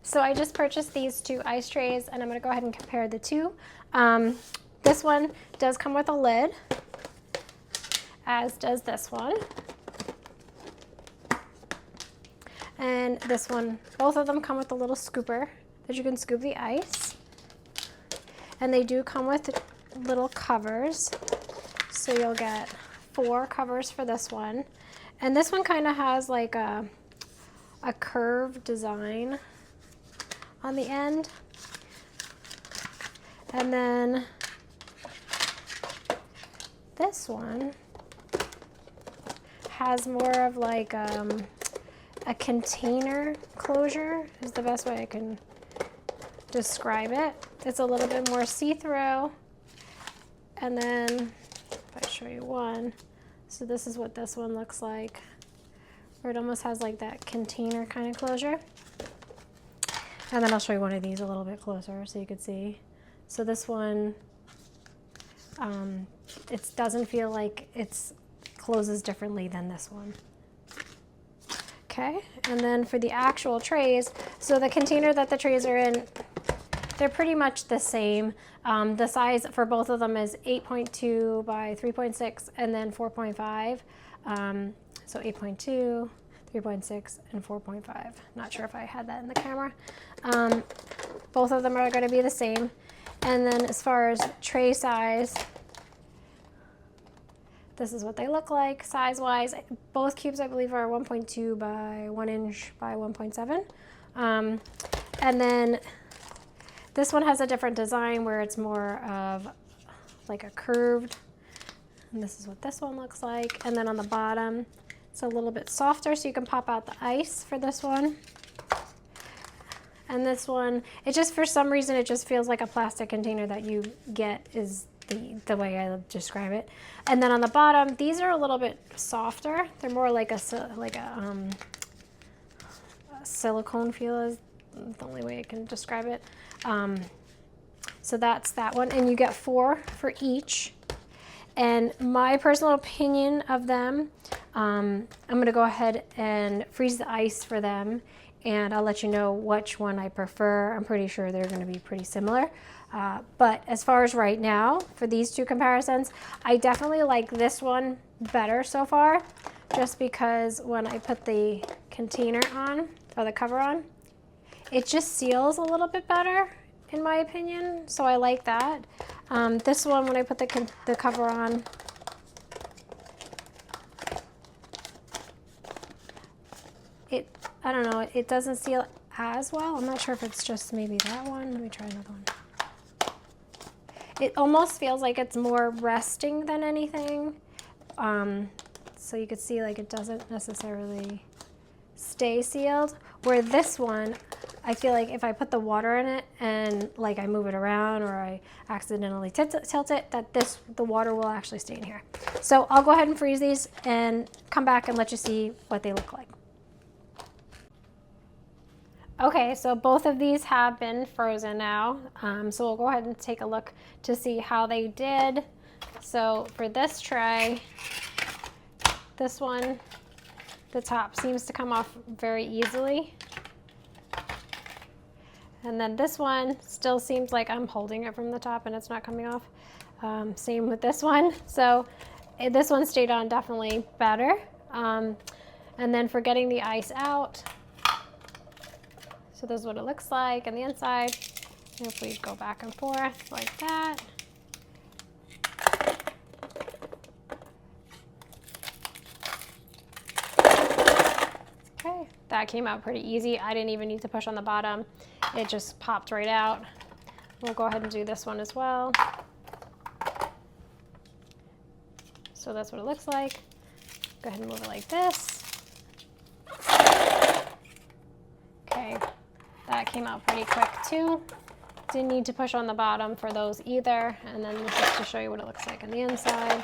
So I just purchased these 2 ice trays, and I'm going to go ahead and compare the 2. This one does come with a lid, as does this one. And this one, both of them come with a little scooper that you can scoop the ice. And they do come with little covers. So you'll get 4 covers for this one. And this one kind of has like a curved design on the end. And then this one has more of like a container closure is the best way I can describe it. It's a little bit more see-through. And then if I show you one, so this is what this one looks like, where it almost has like that container kind of closure. And then I'll show you one of these a little bit closer so you can see. So this one, it doesn't feel like it's closes differently than this one. Okay, and then for the actual trays, so the container that the trays are in, they're pretty much the same. The size for both of them is 8.2 by 3.6 and then 4.5. So 8.2, 3.6, and 4.5. Not sure if I had that in the camera. Both of them are going to be the same. And then as far as tray size, this is what they look like size-wise. Both cubes, I believe, are 1.2 by 1 inch by 1.7. And then this one has a different design where it's more of like a curved. And this is what this one looks like. And then on the bottom, it's a little bit softer, so you can pop out the ice for this one. And this one, it just, for some reason, it just feels like a plastic container that you get is the way I describe it. And then on the bottom, these are a little bit softer. They're more like a silicone feel is the only way I can describe it. So that's that one, and you get 4 for each. And my personal opinion of them, I'm gonna go ahead and freeze the ice for them, and I'll let you know which one I prefer. I'm pretty sure they're gonna be pretty similar. But as far as right now, for these 2 comparisons, I definitely like this one better so far, just because when I put the container on, or the cover on, it just seals a little bit better, in my opinion, so I like that. This one, when I put the cover on, I don't know, it doesn't seal as well. I'm not sure if it's just maybe that one. Let me try another one. It almost feels like it's more resting than anything. So you could see like it doesn't necessarily stay sealed. Where this one, I feel like if I put the water in it and like I move it around or I accidentally tilt it, that the water will actually stay in here. So I'll go ahead and freeze these and come back and let you see what they look like. Okay, so both of these have been frozen now. So we'll go ahead and take a look to see how they did. So for this tray, this one, the top seems to come off very easily. And then this one still seems like I'm holding it from the top and it's not coming off. Same with this one. So this one stayed on definitely better. And then for getting the ice out, so this is what it looks like on the inside. And if we go back and forth like that. Okay, that came out pretty easy. I didn't even need to push on the bottom. It just popped right out. We'll go ahead and do this one as well. So that's what it looks like. Go ahead and move it like this. Okay. That came out pretty quick too. Didn't need to push on the bottom for those either. And then this is to show you what it looks like on the inside.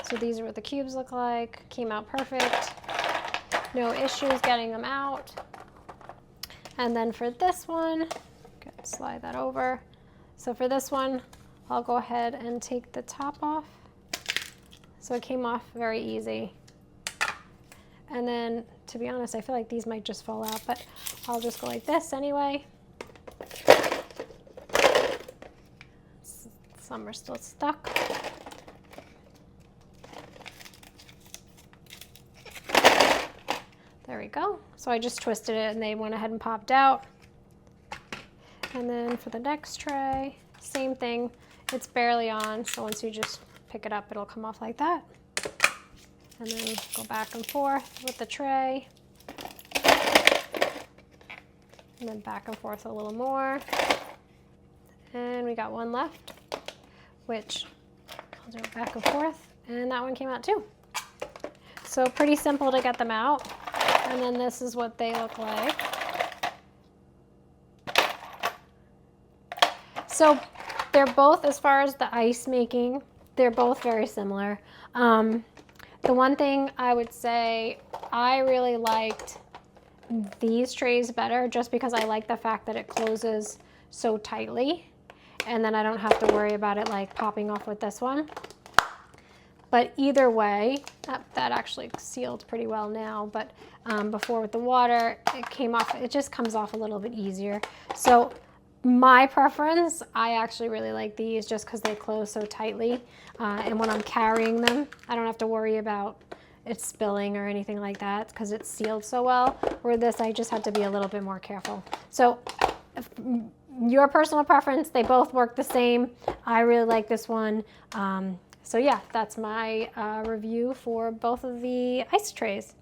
So these are what the cubes look like. Came out perfect. No issues getting them out. And then for this one, slide that over. So for this one, I'll go ahead and take the top off. So it came off very easy. And then, to be honest, I feel like these might just fall out, but I'll just go like this anyway. Some are still stuck. There we go. So I just twisted it and they went ahead and popped out. And then for the next tray, same thing. It's barely on, so once you just pick it up, it'll come off like that. And then go back and forth with the tray. And then back and forth a little more. And we got one left, which I'll do it back and forth. And that one came out too. So pretty simple to get them out. And then this is what they look like. So they're both, as far as the ice making, they're both very similar. The one thing I would say, I really liked these trays better just because I like the fact that it closes so tightly and then I don't have to worry about it like popping off with this one. But either way, that actually sealed pretty well now, but before with the water, it came off, it just comes off a little bit easier. So my preference, I actually really like these just because they close so tightly. And when I'm carrying them, I don't have to worry about it spilling or anything like that because it's sealed so well. Where this, I just had to be a little bit more careful. So your personal preference, they both work the same. I really like this one. So yeah, that's my review for both of the ice trays.